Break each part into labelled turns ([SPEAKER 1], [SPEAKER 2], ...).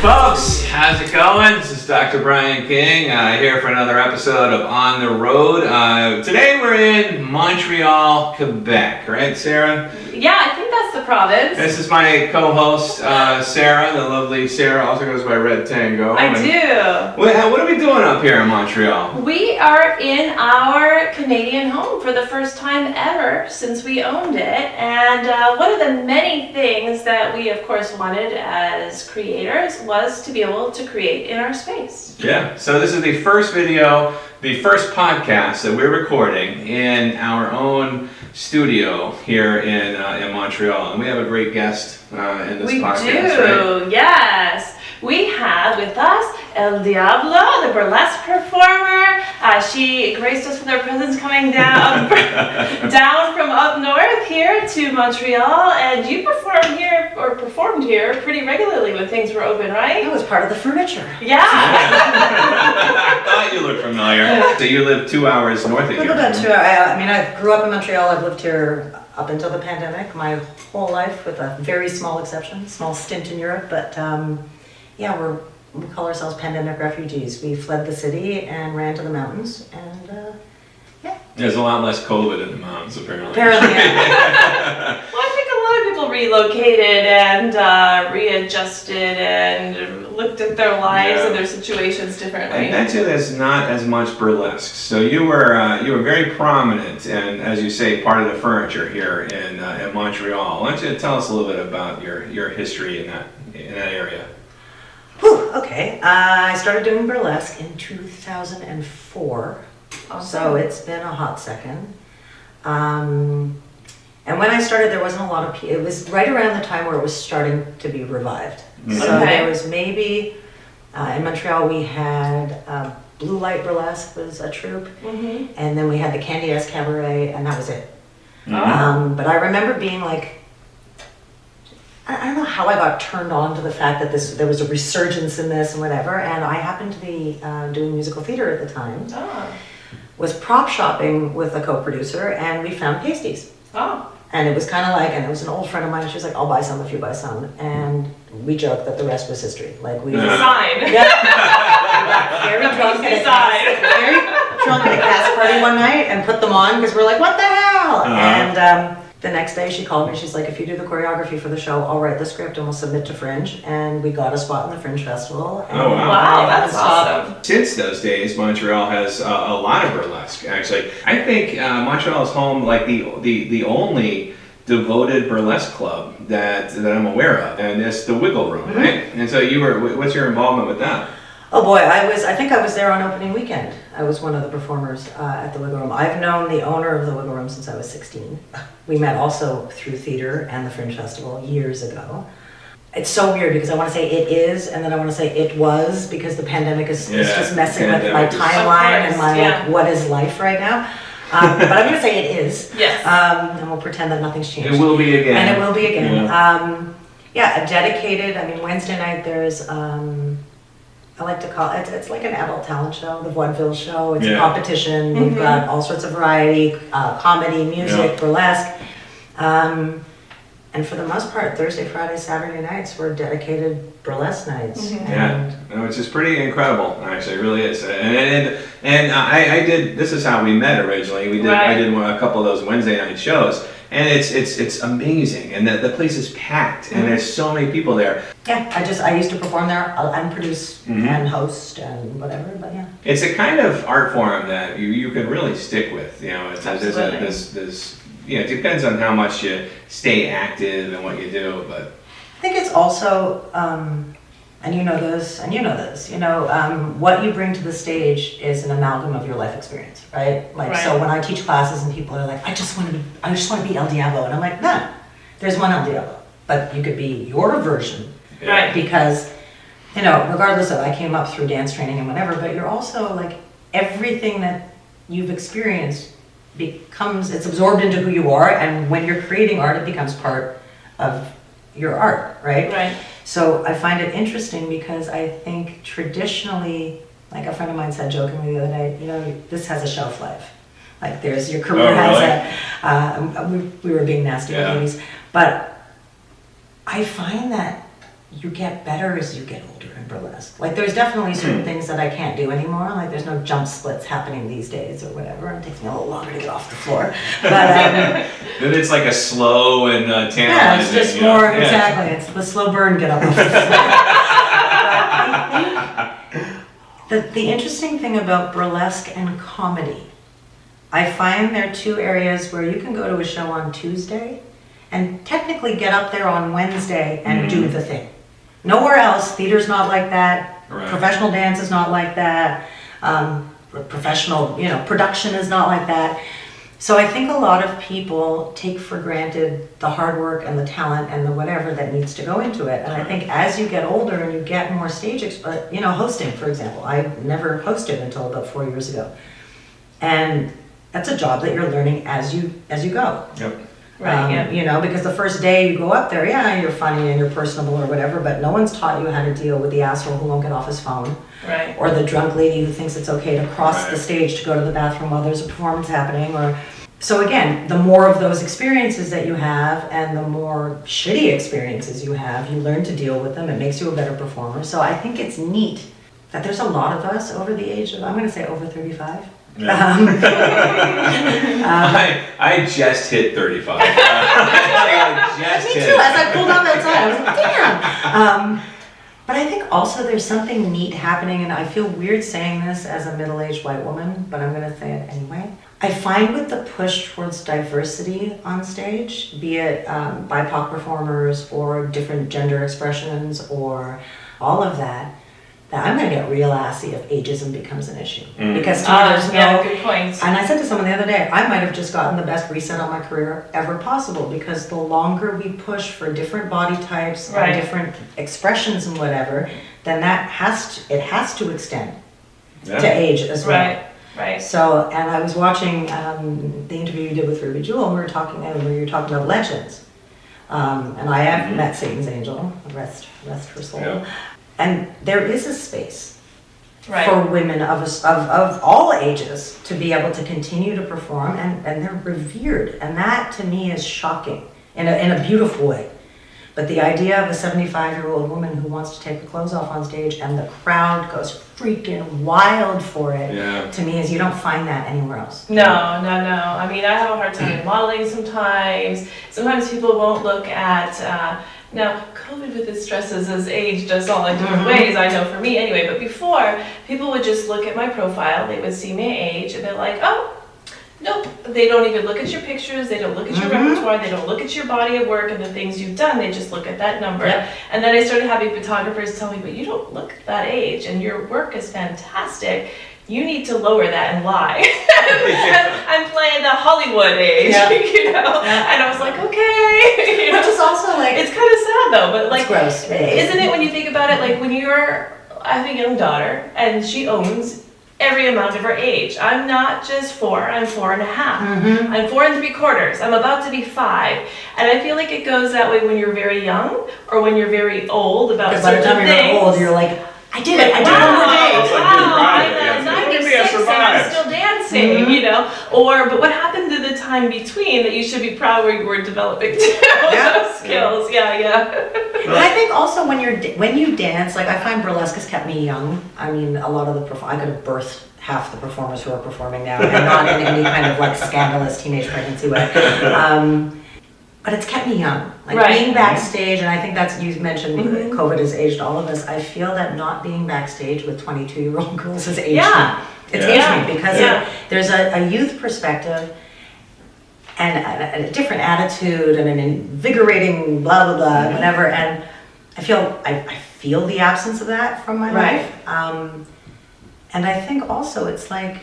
[SPEAKER 1] Folks, how's it going? This is Dr. Brian King here for another episode of On the Road. Today we're in Montreal, Quebec, right, Sarah?
[SPEAKER 2] Yeah, I think that's the province.
[SPEAKER 1] This is my co-host, Sarah, the lovely Sarah, also goes by Red Tango.
[SPEAKER 2] I do.
[SPEAKER 1] What are we doing up here in Montreal?
[SPEAKER 2] We are in our Canadian home for the first time ever since we owned it. And one of the many things that we, of course, wanted as creators was to be able to create in our space.
[SPEAKER 1] Yeah, so this is the first video, the first podcast that we're recording in our own studio here in Montreal, and we have a great guest in this podcast. We do,
[SPEAKER 2] right? Yes. We have with us Elle Diablo, the burlesque performer. She graced us with her presence coming down down from up north here to Montreal, and you performed here pretty regularly when things were open, right?
[SPEAKER 3] I was part of the furniture.
[SPEAKER 2] Yeah.
[SPEAKER 1] I thought you looked familiar. So you live 2 hours north of here.
[SPEAKER 3] About 2 hours. I mean, I grew up in Montreal. I've lived here up until the pandemic, my whole life, with a very small exception, small stint in Europe, but yeah, we call ourselves pandemic refugees. We fled the city and ran to the mountains, and yeah.
[SPEAKER 1] There's a lot less COVID in the mountains, apparently.
[SPEAKER 3] Apparently, yeah.
[SPEAKER 2] Well, I think a lot of people relocated and readjusted and looked at their lives and their situations differently.
[SPEAKER 1] I bet you there's not as much burlesque. So you were very prominent and, as you say, part of the furniture here in Montreal. Why don't you tell us a little bit about your history in that area?
[SPEAKER 3] Whew, okay. I started doing burlesque in 2004, so it's been a hot second. And when I started, there wasn't a lot of people. It was right around the time where it was starting to be revived. Mm-hmm. So there was maybe, in Montreal we had Blue Light Burlesque was a troupe, mm-hmm. and then we had the Candy Ass Cabaret, and that was it. Mm-hmm. But I remember being like, I don't know how I got turned on to the fact that there was a resurgence in this and whatever, and I happened to be doing musical theater at the time. Oh. Was prop shopping with a co-producer, and we found pasties. Oh. And it was kind of like, and it was an old friend of mine, she was like, I'll buy some if you buy some. And we joked that the rest was history. Like we
[SPEAKER 2] sign.
[SPEAKER 3] Yeah. We got very drunk at a cast party one night and put them on because we're like, what the hell? Uh-huh. And the next day she called me, she's like, if you do the choreography for the show, I'll write the script and we'll submit to Fringe. And we got a spot in the Fringe Festival.
[SPEAKER 1] Oh, wow.
[SPEAKER 2] Wow, that's awesome.
[SPEAKER 1] Since those days, Montreal has a lot of burlesque, actually. I think Montreal is home, like the only devoted burlesque club that I'm aware of, and it's the Wiggle Room, mm-hmm. right? And so what's your involvement with that?
[SPEAKER 3] Oh boy, I think I was there on opening weekend. I was one of the performers at the Wiggle Room. I've known the owner of the Wiggle Room since I was 16. We met also through theater and the Fringe Festival years ago. It's so weird because I want to say it is, and then I want to say it was, because the pandemic is just messing with my timeline and my like, what is life right now. But I'm going to say it is.
[SPEAKER 2] Yes.
[SPEAKER 3] And we'll pretend that nothing's changed.
[SPEAKER 1] It will be again.
[SPEAKER 3] And it will be again. Yeah, a dedicated, I mean, Wednesday night there's... I like to call it, it's like an adult talent show, the vaudeville show. It's a competition. Mm-hmm. We've got all sorts of variety, comedy, music, burlesque. And for the most part, Thursday, Friday, Saturday nights were dedicated burlesque nights.
[SPEAKER 1] Mm-hmm. Which is pretty incredible, actually, it really is. And I did, this is how we met originally. I did a couple of those Wednesday night shows. And it's amazing, and the place is packed, and there's so many people there.
[SPEAKER 3] Yeah, I used to perform there, and produce and host and whatever, but yeah.
[SPEAKER 1] It's a kind of art form that you can really stick with. You know, it depends on how much you stay active and what you do, but
[SPEAKER 3] I think it's also, and you know this, what you bring to the stage is an amalgam of your life experience, right? So when I teach classes and people are like, I just want to be Elle Diablo, and I'm like, no, there's one Elle Diablo, but you could be your version, right? Because, regardless of, I came up through dance training and whatever, but you're also like, everything that you've experienced it's absorbed into who you are, and when you're creating art, it becomes part of your art, right?
[SPEAKER 2] Right.
[SPEAKER 3] So I find it interesting because I think traditionally, like a friend of mine said jokingly the other day, this has a shelf life. Like there's your career has we were being nasty babies, but I find that you get better as you get older in burlesque. Like there's definitely certain things that I can't do anymore. Like there's no jump splits happening these days or whatever. It takes me a little longer to get off the floor. But
[SPEAKER 1] Then it's like a slow and tantalizing.
[SPEAKER 3] yeah, it's just
[SPEAKER 1] you know?
[SPEAKER 3] more,
[SPEAKER 1] Yeah.
[SPEAKER 3] exactly. It's the slow burn get up off the floor. But I think the interesting thing about burlesque and comedy, I find there are two areas where you can go to a show on Tuesday and technically get up there on Wednesday and do the thing. Nowhere else, theater's not like that,
[SPEAKER 1] Right.
[SPEAKER 3] professional dance is not like that, professional, production is not like that. So I think a lot of people take for granted the hard work and the talent and the whatever that needs to go into it. And I think as you get older and you get more stage, hosting, for example, I never hosted until about 4 years ago. And that's a job that you're learning as you go.
[SPEAKER 1] Yep.
[SPEAKER 2] Right, yeah.
[SPEAKER 3] Because the first day you go up there, yeah, you're funny and you're personable or whatever, but no one's taught you how to deal with the asshole who won't get off his phone.
[SPEAKER 2] Right.
[SPEAKER 3] Or the drunk lady who thinks it's okay to cross
[SPEAKER 1] Right.
[SPEAKER 3] the stage to go to the bathroom while there's a performance happening. So again, the more of those experiences that you have and the more shitty experiences you have, you learn to deal with them. It makes you a better performer. So I think it's neat that there's a lot of us over the age of, I'm going to say over 35.
[SPEAKER 1] Yeah. I just hit 35. I just
[SPEAKER 3] Me
[SPEAKER 1] hit
[SPEAKER 3] too,
[SPEAKER 1] it.
[SPEAKER 3] as I pulled up outside, I was like, damn. But I think also there's something neat happening, and I feel weird saying this as a middle-aged white woman, but I'm gonna say it anyway. I find with the push towards diversity on stage, be it BIPOC performers or different gender expressions or all of that I'm gonna get real assy if ageism becomes an issue. Because to me, there's no...
[SPEAKER 2] Yeah, good point.
[SPEAKER 3] And I said to someone the other day, I might have just gotten the best reset on my career ever possible, because the longer we push for different body types
[SPEAKER 2] Right.
[SPEAKER 3] and different expressions and whatever, then it has to extend to age as well.
[SPEAKER 2] Right.
[SPEAKER 3] So, and I was watching the interview you did with Ruby Jewell, and we were talking about legends. And I have met Satan's Angel, rest her soul.
[SPEAKER 1] Yeah.
[SPEAKER 3] And there is a space
[SPEAKER 2] Right.
[SPEAKER 3] for women of all ages to be able to continue to perform, and they're revered. And that to me is shocking in a beautiful way. But the idea of a 75-year-old woman who wants to take her clothes off on stage and the crowd goes freaking wild for it, to me is you don't find that anywhere else.
[SPEAKER 2] No. I mean, I have a hard time modeling sometimes. Sometimes people won't look at, now COVID with its stresses has aged us all in different ways, I know for me anyway, but before, people would just look at my profile, they would see my age, and they're like, oh, nope. They don't even look at your pictures, they don't look at your repertoire, they don't look at your body of work and the things you've done, they just look at that number.
[SPEAKER 3] Yep.
[SPEAKER 2] And then I started having photographers tell me, but you don't look that age and your work is fantastic. You need to lower that and lie. I'm playing the Hollywood age,
[SPEAKER 3] Yeah.
[SPEAKER 2] And I was like, okay.
[SPEAKER 3] Which is also like,
[SPEAKER 2] It's kind of sad though, but like,
[SPEAKER 3] it's gross.
[SPEAKER 2] isn't it when you think about it, like when I have a young daughter and she owns every amount of her age. I'm not just 4, I'm 4.5. I'm 4 3/4. I'm about to be 5. And I feel like it goes that way when you're very young or when you're very old about
[SPEAKER 3] Because by the
[SPEAKER 2] certain
[SPEAKER 3] time
[SPEAKER 2] things.
[SPEAKER 3] you're old, you're like, I did it, I did
[SPEAKER 2] Wow,
[SPEAKER 3] one more day.
[SPEAKER 1] It's like you're
[SPEAKER 2] wow,
[SPEAKER 1] right, yeah.
[SPEAKER 2] I'm
[SPEAKER 1] Look at me, I
[SPEAKER 2] 96 and I'm
[SPEAKER 1] survived.
[SPEAKER 2] still dancing, But what happened to the time between that you should be proud where you were developing those skills? Yeah.
[SPEAKER 3] And I think also when you dance, like I find burlesque has kept me young. I mean, a lot of I could have birthed half the performers who are performing now, and not in any kind of like scandalous teenage pregnancy way. But it's kept me young. Like
[SPEAKER 2] Right.
[SPEAKER 3] being backstage, and I think you mentioned COVID has aged all of us. I feel that not being backstage with 22-year-old girls has aged me. It's aged me because there's a youth perspective and a different attitude and an invigorating blah blah blah whatever. And I feel the absence of that from my life. And I think also it's like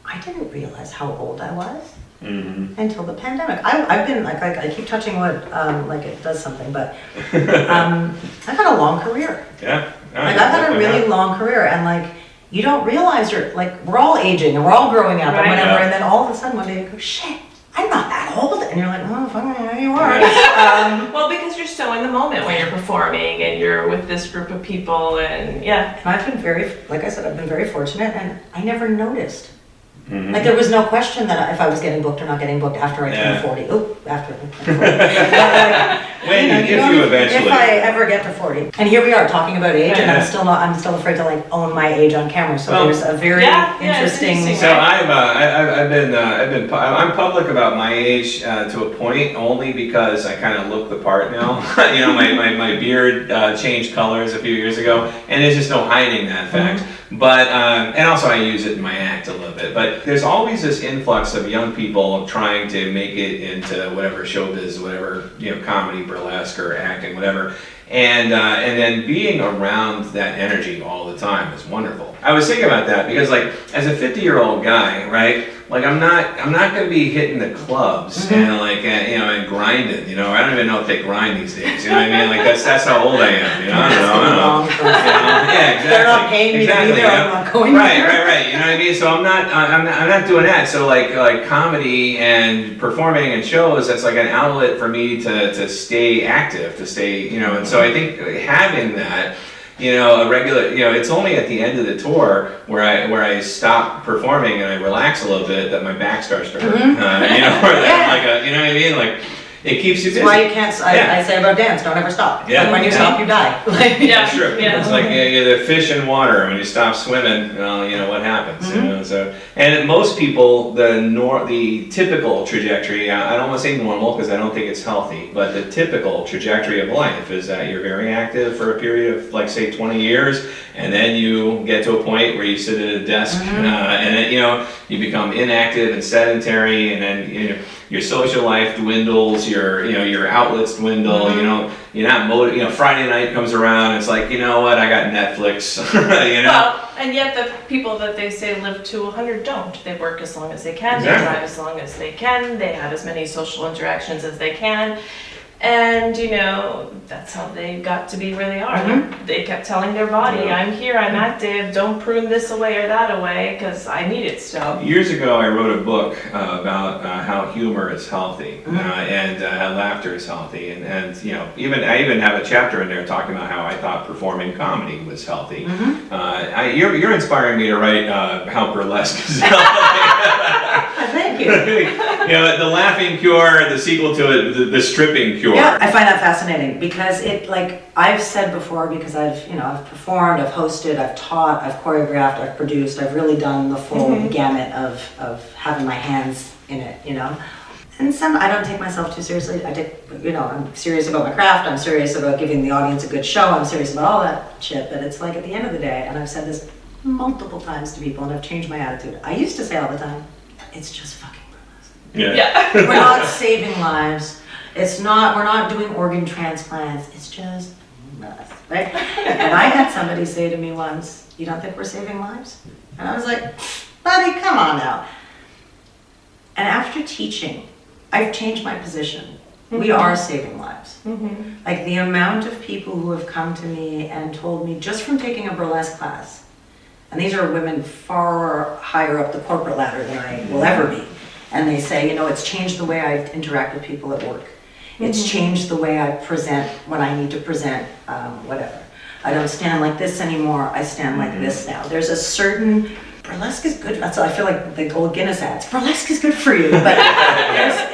[SPEAKER 3] I didn't realize how old I was. Until the pandemic. I've been like I keep touching wood, like it does something, but I've had a long career. Like I've had a really long career, and like you don't realize we're all aging and we're all growing up and whatever, and then all of a sudden one day you go, shit, I'm not that old, and you're like, oh, fucking yeah, you are.
[SPEAKER 2] Well, because you're so in the moment when you're performing and you're with this group of people, and
[SPEAKER 3] And I've been like I said, I've been very fortunate, and I never noticed. Like there was no question that if I was getting booked or not getting booked after I turned 40. Oh, after I turned 40.
[SPEAKER 1] Wendy, if you eventually.
[SPEAKER 3] If I ever get to 40. And here we are talking about age, and
[SPEAKER 1] Yeah.
[SPEAKER 3] I'm still afraid to like own my age on camera. So
[SPEAKER 1] Well,
[SPEAKER 3] there's a very
[SPEAKER 2] it's
[SPEAKER 3] interesting.
[SPEAKER 2] interesting.
[SPEAKER 1] So I'm public about my age to a point, only because I kind of look the part now. You know, my beard changed colors a few years ago, and there's just no hiding that fact. But and also I use it in my act a little bit. But there's always this influx of young people trying to make it into whatever showbiz, whatever, you know, comedy, burlesque, or acting, whatever. And then being around that energy all the time is wonderful. I was thinking about that because, like, as a 50-year-old guy, right? Like, I'm not going to be hitting the clubs and like you know, and grinding. You know, I don't even know if they grind these days. You know what I mean? Like that's how old I am. You know, I don't know. Yeah, exactly.
[SPEAKER 3] They're not paying me to be there. I'm not going
[SPEAKER 1] right,
[SPEAKER 3] there.
[SPEAKER 1] right. You know what I mean? So I'm not doing that. So like comedy and performing and shows, that's like an outlet for me to stay active, to stay, you know. And so I think having that, you know, a regular, you know, it's only at the end of the tour where I stop performing and I relax a little bit that my back starts to hurt. You know, or that I'm like you know what I mean? Like, it keeps you busy.
[SPEAKER 3] That's why you can't. I say about dance, don't ever stop.
[SPEAKER 1] Yeah.
[SPEAKER 3] Like when you stop, you die.
[SPEAKER 1] That's true. It's like you're the fish in water. When you stop swimming, well, you know what happens. You know, so and most people, the typical trajectory. I don't want to say normal because I don't think it's healthy, but the typical trajectory of life is that you're very active for a period of, like, say 20 years, and then you get to a point where you sit at a desk, and then, you know, you become inactive and sedentary, and then, you know, your social life dwindles, your outlets dwindle, you know, you're not motivated, you know, Friday night comes around, it's like, you know what, I got Netflix, you know?
[SPEAKER 2] Well, and yet the people that they say live to 100 don't. They work as long as they can,
[SPEAKER 1] Exactly.
[SPEAKER 2] they drive as long as they can, they have as many social interactions as they can. And, you know, that's how they got to be where they are. They kept telling their body, I'm here, I'm active, don't prune this away or that away, because I need it still.
[SPEAKER 1] Years ago, I wrote a book about how humor is healthy and how laughter is healthy, and you know, I even have a chapter in there talking about how I thought performing comedy was healthy. You're inspiring me to write how burlesque is healthy.
[SPEAKER 3] Thank you.
[SPEAKER 1] You know, the laughing cure, the sequel to it, the stripping cure.
[SPEAKER 3] Yeah, I find that fascinating because it, like I've said before, because I've performed, I've hosted, I've taught, I've choreographed, I've produced, I've really done the full gamut of having my hands in it, you know. And I don't take myself too seriously. I'm serious about my craft, I'm serious about giving the audience a good show, I'm serious about all that shit, but it's like at the end of the day, and I've said this multiple times to people and I've changed my attitude. I used to say all the time, it's just fucking burlesque.
[SPEAKER 1] Yeah.
[SPEAKER 3] We're not saving lives. We're not doing organ transplants. It's just burlesque, right? And I had somebody say to me once, you don't think we're saving lives? And I was like, buddy, come on now. And after teaching, I've changed my position. We are saving lives. Like the amount of people who have come to me and told me just from taking a burlesque class, and these are women far higher up the corporate ladder than I will ever be. And they say, you know, it's changed the way I interact with people at work. It's changed the way I present when I need to present, whatever. I don't stand like this anymore, I stand like this now. There's a certain, burlesque is good, that's I feel like the old Guinness ads, burlesque is good for you. But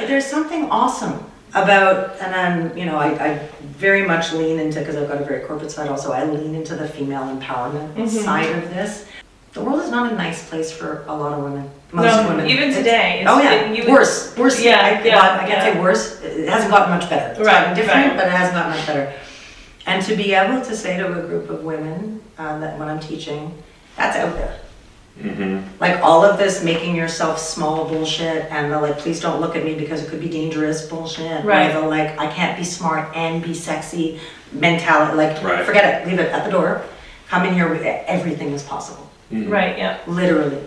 [SPEAKER 3] there's something awesome about, and I'm, you know, I very much lean into, because I've got a very corporate side also, I lean into the female empowerment side of this. The world is not a nice place for a lot of women. Most women.
[SPEAKER 2] Even today.
[SPEAKER 3] Worse.
[SPEAKER 2] Yeah,
[SPEAKER 3] I can't say worse. It hasn't gotten much better. It's gotten different, but it hasn't gotten much better. And to be able to say to a group of women that when I'm teaching, that's out there. Like all of this making yourself small bullshit and the like, please don't look at me because it could be dangerous bullshit.
[SPEAKER 2] Right.
[SPEAKER 3] Or the like, I can't be smart and be sexy mentality. Like, forget it, leave it at the door. Come in here, everything is possible.
[SPEAKER 2] Right, yeah.
[SPEAKER 3] Literally.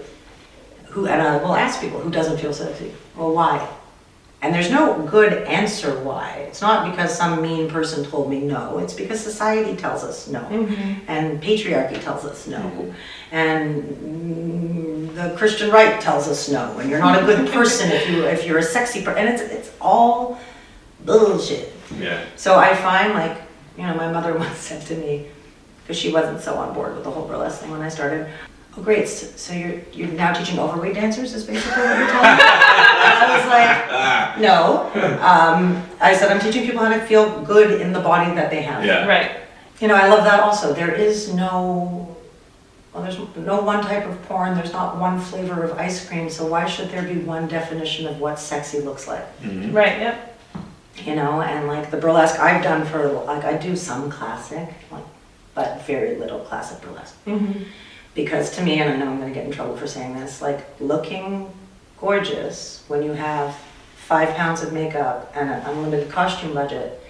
[SPEAKER 3] And I will ask people, who doesn't feel sexy? Well, why? And there's no good answer why. It's not because some mean person told me no. It's because society tells us no. And patriarchy tells us no. And the Christian right tells us no. And you're not a good person if you're a sexy person. And it's all bullshit.
[SPEAKER 1] Yeah.
[SPEAKER 3] So I find, like, you know, my mother once said to me, because she wasn't so on board with the whole burlesque thing when I started, oh great, so you're now teaching overweight dancers is basically what you're telling me? And I was like, No. I said I'm teaching people how to feel good in the body that they have.
[SPEAKER 1] Yeah.
[SPEAKER 2] Right.
[SPEAKER 3] You know, I love that also. There's no one type of porn. There's not one flavor of ice cream. So why should there be one definition of what sexy looks like?
[SPEAKER 1] Mhm.
[SPEAKER 2] Right. Yep.
[SPEAKER 3] You know, and like the burlesque I've done for, like I do some classic, like, but very little classic burlesque.
[SPEAKER 2] Mm-hmm.
[SPEAKER 3] Because to me, and I know I'm gonna get in trouble for saying this, like looking gorgeous when you have 5 pounds of makeup and an unlimited costume budget,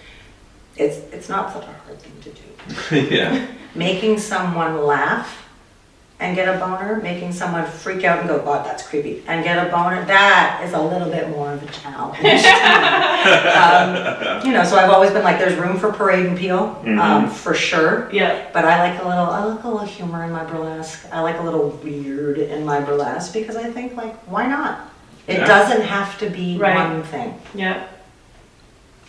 [SPEAKER 3] it's not such a hard thing to do.
[SPEAKER 1] Yeah.
[SPEAKER 3] Making someone laugh and get a boner, making someone freak out and go, God, that's creepy, and get a boner, that is a little bit more of a challenge to me. You know, so I've always been like, there's room for parade and peel, for sure.
[SPEAKER 2] Yeah.
[SPEAKER 3] But I like a little humor in my burlesque. I like a little weird in my burlesque because I think, like, why not? It
[SPEAKER 1] Yeah.
[SPEAKER 3] doesn't have to be
[SPEAKER 2] Right.
[SPEAKER 3] one thing.
[SPEAKER 2] Yeah.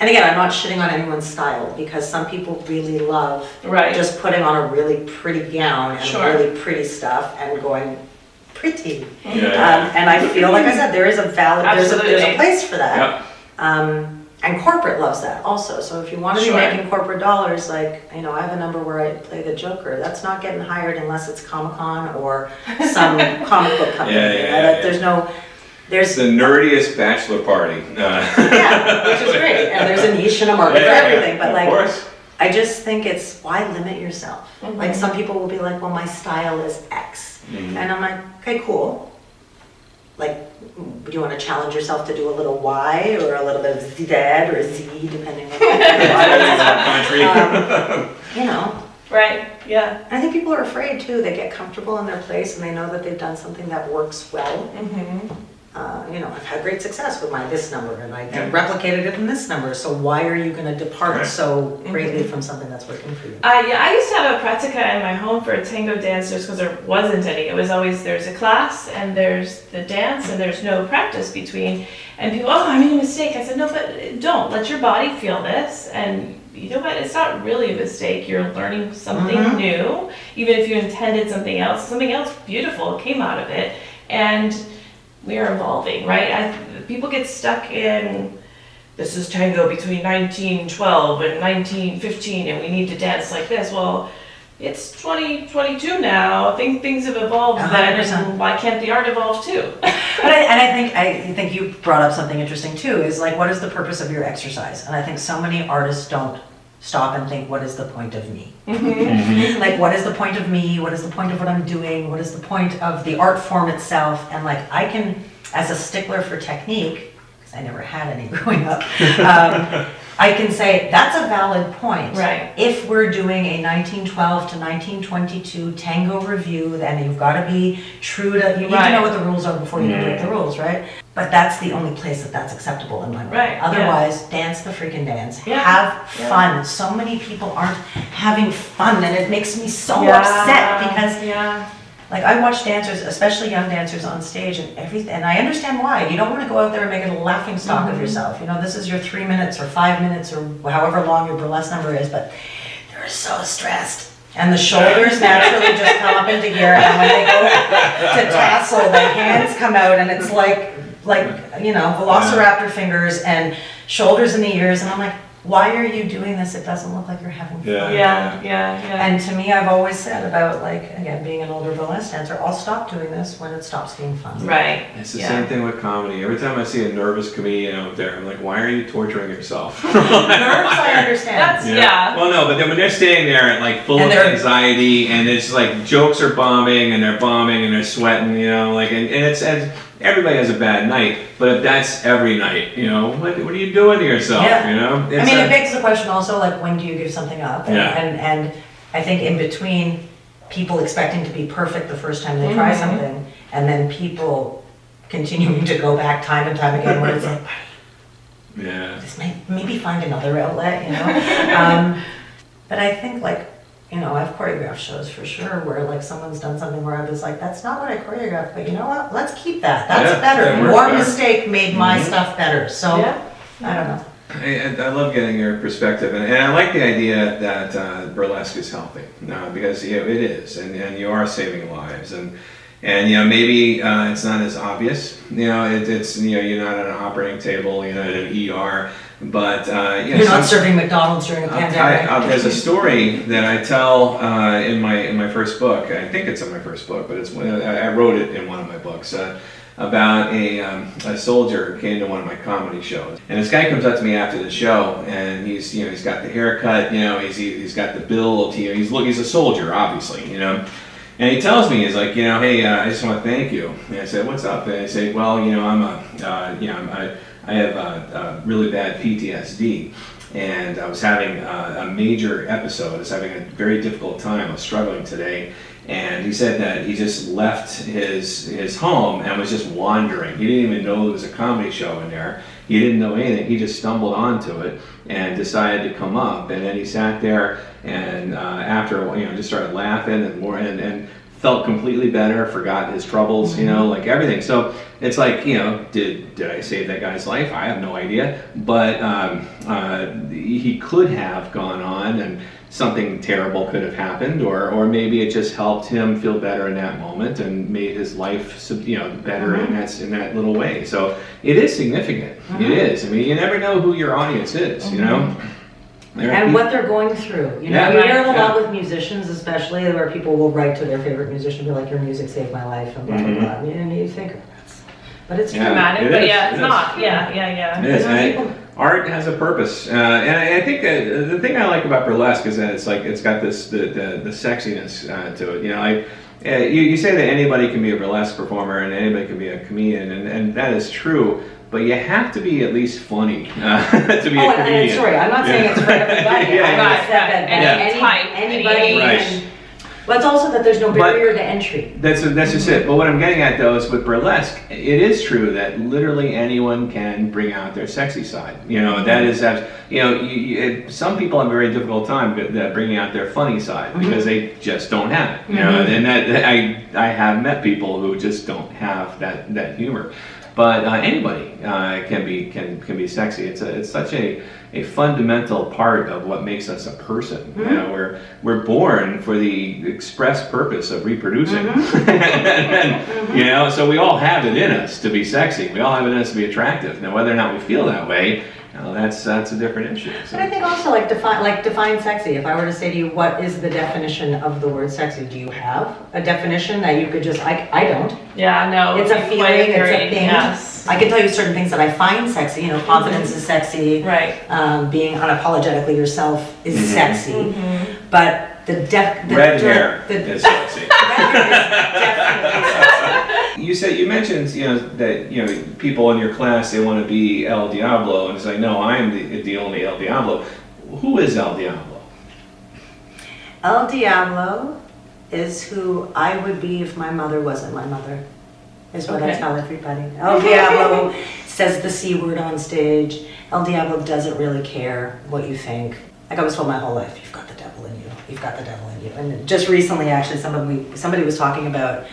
[SPEAKER 3] And again, I'm not shitting on anyone's style because some people really love
[SPEAKER 2] Right.
[SPEAKER 3] just putting on a really pretty gown and
[SPEAKER 2] Sure.
[SPEAKER 3] really pretty stuff and going pretty.
[SPEAKER 1] Yeah.
[SPEAKER 3] And I feel, like I said, there is a valid, there's a
[SPEAKER 2] Absolutely.
[SPEAKER 3] place for that.
[SPEAKER 1] Yep.
[SPEAKER 3] And corporate loves that also. So if you want to
[SPEAKER 2] Sure.
[SPEAKER 3] be making corporate dollars, like, you know, I have a number where I play the Joker. That's not getting hired unless it's Comic-Con or some comic book company.
[SPEAKER 1] Yeah,
[SPEAKER 3] you know,
[SPEAKER 1] yeah,
[SPEAKER 3] that
[SPEAKER 1] yeah.
[SPEAKER 3] there's no,
[SPEAKER 1] It's the nerdiest bachelor party.
[SPEAKER 3] yeah, which is great. And there's a niche and a market for everything. But
[SPEAKER 1] of
[SPEAKER 3] like,
[SPEAKER 1] course.
[SPEAKER 3] I just think it's, why limit yourself?
[SPEAKER 2] Mhm.
[SPEAKER 3] Like some people will be like, well, my style is X.
[SPEAKER 1] Mhm.
[SPEAKER 3] And I'm like, okay, cool. Like, do you want to challenge yourself to do a little Y or a little bit of Z or Z, depending on
[SPEAKER 1] Country.
[SPEAKER 3] you know.
[SPEAKER 2] Right. Yeah.
[SPEAKER 3] And I think people are afraid too. They get comfortable in their place and they know that they've done something that works well.
[SPEAKER 2] Mm-hmm.
[SPEAKER 3] You know, I've had great success with my this number and I
[SPEAKER 1] Yeah.
[SPEAKER 3] replicated it in this number. So why are you going to depart
[SPEAKER 1] Right.
[SPEAKER 3] so greatly from something that's working for you?
[SPEAKER 2] Yeah, I used to have a pratica in my home for tango dancers because there wasn't any. It was always, there's a class and there's the dance and there's no practice between. And people, oh, I made a mistake. I said, no, but don't. Let your body feel this. And you know what? It's not really a mistake. You're learning something new. Even if you intended something else beautiful came out of it. And we are evolving, right? People get stuck in, this is tango between 1912 and 1915 and we need to dance like this. Well, it's 2022 now. I think things have evolved then,
[SPEAKER 3] 100%.
[SPEAKER 2] and why can't the art evolve too?
[SPEAKER 3] But I think you brought up something interesting too, is like, what is the purpose of your exercise? And I think so many artists don't stop and think, what is the point of me? Like, what is the point of me? What is the point of what I'm doing? What is the point of the art form itself? And like, I can, as a stickler for technique, because I never had any growing up, I can say that's a valid point.
[SPEAKER 2] Right.
[SPEAKER 3] If we're doing a 1912 to 1922 tango review, then you've got to be true to, you need to know what the rules are before you break the rules, right? But that's the only place that that's acceptable in my mind.
[SPEAKER 2] Right, yeah.
[SPEAKER 3] Otherwise, dance the freaking dance.
[SPEAKER 2] Yeah,
[SPEAKER 3] Have
[SPEAKER 2] yeah.
[SPEAKER 3] fun. So many people aren't having fun, and it makes me so
[SPEAKER 2] Yeah,
[SPEAKER 3] upset because,
[SPEAKER 2] yeah.
[SPEAKER 3] like, I watch dancers, especially young dancers on stage, and everything, and I understand why. You don't want to go out there and make it a laughing stock of yourself. You know, this is your 3 minutes or 5 minutes or however long your burlesque number is, but they're so stressed. And the shoulders naturally just come up into gear, and when they go to tassel, the hands come out, and it's like you know, velociraptor fingers and shoulders in the ears, and I'm like, why are you doing this? It doesn't look like you're having fun.
[SPEAKER 2] Yeah.
[SPEAKER 3] And to me, I've always said about, like, again, being an older burlesque dancer, I'll stop doing this when it stops being fun.
[SPEAKER 2] Right.
[SPEAKER 1] It's the
[SPEAKER 2] Yeah.
[SPEAKER 1] same thing with comedy. Every time I see a nervous comedian out there, I'm like, why are you torturing yourself?
[SPEAKER 3] Nerves, I understand.
[SPEAKER 2] That's, yeah.
[SPEAKER 1] Well, no, but then when they're standing there and like full
[SPEAKER 3] And
[SPEAKER 1] of
[SPEAKER 3] they're-
[SPEAKER 1] anxiety, and it's like jokes are bombing, and they're sweating, you know, like, and everybody has a bad night, but if that's every night, you know, what are you doing to yourself?
[SPEAKER 3] Yeah.
[SPEAKER 1] You know,
[SPEAKER 3] I mean, it begs the question also, like, when do you give something up? And,
[SPEAKER 1] Yeah.
[SPEAKER 3] and I think in between people expecting to be perfect the first time they try something, and then people continuing to go back time and time again where it's like,
[SPEAKER 1] yeah.
[SPEAKER 3] just maybe find another outlet, you know? But I think, like, you know, I've choreographed shows for sure where, like, someone's done something where I was like, that's not what I choreographed, but you know what? Let's keep that. That's
[SPEAKER 1] Yeah,
[SPEAKER 3] better.
[SPEAKER 1] that works
[SPEAKER 3] More
[SPEAKER 1] better.
[SPEAKER 3] mistake made my stuff better. So,
[SPEAKER 2] Yeah.
[SPEAKER 3] I don't know.
[SPEAKER 1] I love getting your perspective, and I like the idea that burlesque is healthy, because it is, and you are saving lives, and And maybe it's not as obvious. It's you're not on an operating table, in an ER, but
[SPEAKER 3] You're not serving McDonald's during a pandemic.
[SPEAKER 1] There's a story that I tell in my first book. I think it's in my first book, but I wrote it in one of my books. About a soldier came to one of my comedy shows, and this guy comes up to me after the show, and he's got the haircut, he's got the build, he's a soldier, obviously, and he tells me, he's like, hey, I just want to thank you. And I said, what's up? And I say, well, I have really bad PTSD, and I was having a major episode. I was having a very difficult time. I was struggling today. And he said that he just left his home and was just wandering. He didn't even know there was a comedy show in there. He didn't know anything. He just stumbled onto it and decided to come up. And then he sat there and after a while, just started laughing and more and felt completely better, forgot his troubles, like everything. So it's like, did I save that guy's life? I have no idea. But he could have gone on and something terrible could have happened, or maybe it just helped him feel better in that moment and made his life, better in that little way. So it is significant. It is. I mean, you never know who your audience is.
[SPEAKER 3] And what they're going through. You hear it a lot with musicians, especially, where people will write to their favorite musician, be like, "Your music saved my life," and blah blah blah. And you think, but it's
[SPEAKER 2] dramatic, but it's not. Yeah.
[SPEAKER 1] It is. Art has a purpose, and I think the thing I like about burlesque is that it's got this the sexiness to it. You say that anybody can be a burlesque performer and anybody can be a comedian, and that is true. But you have to be at least funny to be a comedian.
[SPEAKER 3] Sorry, I'm not saying it's for everybody. I just said that anybody can. But it's also that there's no barrier to entry.
[SPEAKER 1] That's just it. But what I'm getting at though is with burlesque, it is true that literally anyone can bring out their sexy side. That is some people have a very difficult time bringing out their funny side because they just don't have it. And that I have met people who just don't have that humor. But anybody can be sexy. It's such a fundamental part of what makes us a person. We're born for the express purpose of reproducing, and so we all have it in us to be sexy. We all have it in us to be attractive. Now, whether or not we feel that way, that's a different issue. So.
[SPEAKER 3] But I think also define sexy. If I were to say to you, what is the definition of the word sexy? Do you have a definition that you could just? I don't.
[SPEAKER 2] Yeah, no.
[SPEAKER 3] It's a feeling. It's a thing.
[SPEAKER 2] Yes.
[SPEAKER 3] I can tell you certain things that I find sexy. Confidence is sexy.
[SPEAKER 2] Right.
[SPEAKER 3] Being unapologetically yourself is sexy. But the
[SPEAKER 1] red hair is sexy.
[SPEAKER 3] Red hair is definitely sexy.
[SPEAKER 1] You mentioned that people in your class, they want to be Elle Diablo, and it's like, no, I am the only Elle Diablo. Who is Elle Diablo?
[SPEAKER 3] Elle Diablo is who I would be if my mother wasn't my mother. Is what I tell everybody. Elle Diablo says the C word on stage. Elle Diablo doesn't really care what you think. Like I was told my whole life, you've got the devil in you. You've got the devil in you. And just recently, actually, somebody was talking about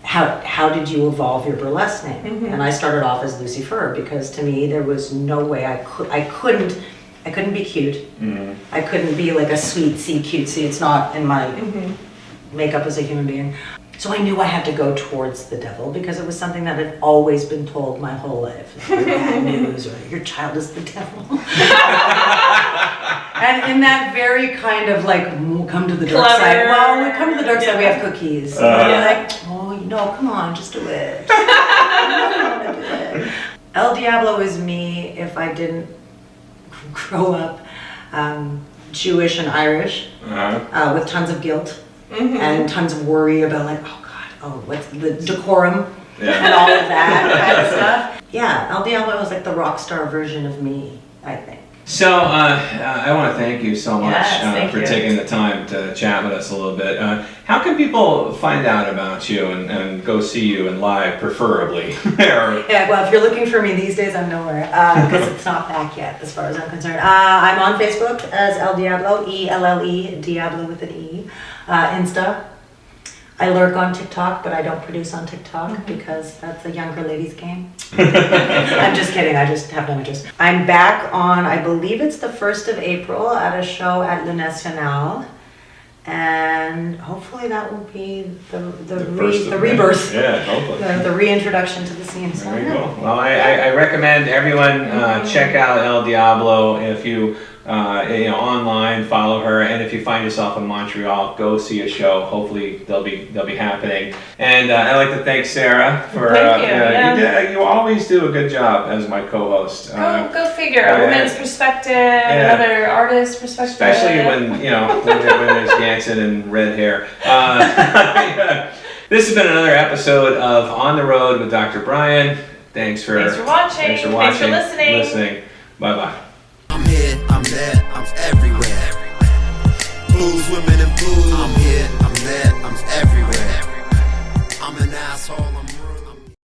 [SPEAKER 3] how did you evolve your burlesque name? And I started off as Lucy Fur because to me there was no way I couldn't be cute. I couldn't be like a sweet C cutesy. It's not in my makeup as a human being. So I knew I had to go towards the devil because it was something that had always been told my whole life. You're bad news, or your child is the devil. And in that very kind of like, come to the dark side. Well, we come to the dark side, we have cookies. Like, come on, just do it. I don't want to do it. Elle Diablo is me if I didn't grow up Jewish and Irish with tons of guilt. And tons of worry about like, what's the decorum and all of that kind of stuff. Yeah, Elle Diablo was like the rock star version of me, I think.
[SPEAKER 1] So I want to thank you so much for
[SPEAKER 2] you.
[SPEAKER 1] taking the time to chat with us a little bit. How can people find out about you and go see you in live, preferably?
[SPEAKER 3] Yeah, well, if you're looking for me these days, I'm nowhere because it's not back yet, as far as I'm concerned. I'm on Facebook as Elle Diablo, E-L-L-E, Diablo with an E. Insta. I lurk on TikTok, but I don't produce on TikTok because that's a younger lady's game. I'm just kidding. I just have no interest. I'm back on, I believe it's the 1st of April at a show at Le National. And hopefully that will be the
[SPEAKER 1] first of
[SPEAKER 3] rebirth,
[SPEAKER 1] Yeah, hopefully.
[SPEAKER 3] the reintroduction to the scene. So,
[SPEAKER 1] Very
[SPEAKER 3] yeah.
[SPEAKER 1] cool. Well, I recommend everyone check out Elle Diablo if you online, follow her, and if you find yourself in Montreal, go see a show. Hopefully they'll be happening. And I'd like to thank Sarah for
[SPEAKER 2] Thank you.
[SPEAKER 1] you always do a good job as my co-host.
[SPEAKER 2] Go figure. A woman's perspective, another artist's perspective.
[SPEAKER 1] Especially when there's dancing and red hair. This has been another episode of On the Road with Dr. Brian. Thanks for
[SPEAKER 2] watching.
[SPEAKER 1] Thanks for listening. Bye bye.
[SPEAKER 4] I'm here, I'm there, I'm everywhere. Blues, women, and blues. I'm here, I'm there, I'm everywhere. I'm an asshole.